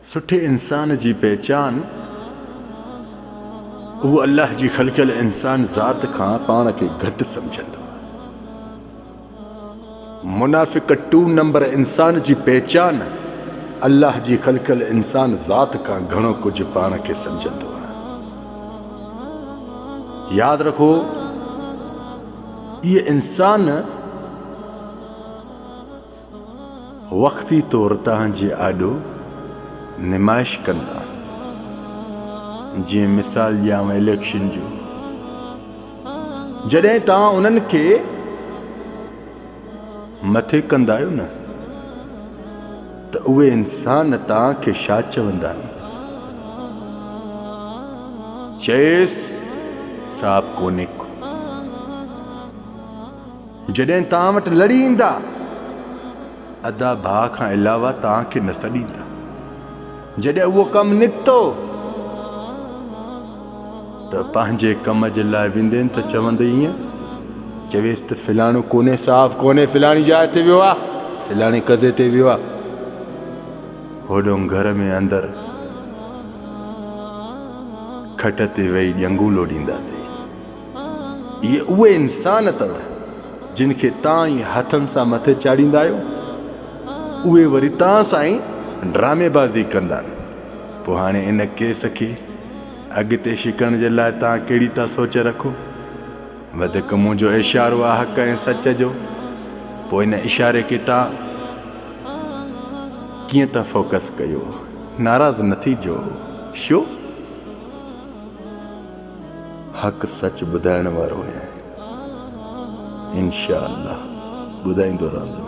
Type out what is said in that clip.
सुठे इंसान जी पहचान वो अल्लाह जी खलकल इंसान ज़ात खां पाण खे घटि सम्झंदो आहे। मुनाफ़िक 2 नंबर इंसान जी पहचान अल्लाह जी खलकल इंसान ज़ात खां घणो कुझु पाण खे सम्झंदो आहे। यादि रखो, ये इंसान वक्ती तौर तव्हांजे आॾो निमाइश कंदा। जी मिसाल ॾियांव इलेक्शन जो, जॾहिं तव्हां उन्हनि खे मथे कंदा आहियो न, त उहे इंसान तव्हांखे छा चवंदा आहिनि? चएसि साहब कोन्हे को। जॾहिं तव्हां वटि लड़ी ईंदा, अदा भाउ खां अलावा तव्हांखे न सॾींदा। जॾहिं उहो कमु निकितो त पंहिंजे कम जे लाइ वेंदे त चवंदे ईअं चवेसि त फिलाणो कोन्हे, साहब कोन्हे, फिलाणी जाइ ते वियो आहे, फिलाणे कज़े ते वियो आहे। होॾो घर में अंदरि खट ते वेही ॼंगू लोॾींदा अथई। इहे उहे इंसान अथव जिन खे तव्हां ई हथनि सां मथे चाढ़ींदा आहियो। उहे वरी तव्हां सां ई ड्रामेबाज़ी कंदा आहिनि। पोइ हाणे इन केस खे अॻिते छिकण जे लाइ तव्हां कहिड़ी था सोच रखो? वधीक मुंहिंजो इशारो आहे हक़ ऐं सच जो। पोइ इन इशारे खे तव्हां कीअं था फोकस कयो? नाराज़ न थीजो। छो? हक़ सच ॿुधाइण वारो आहे। इंशा अल्लाह ॿुधाईंदो रहंदो।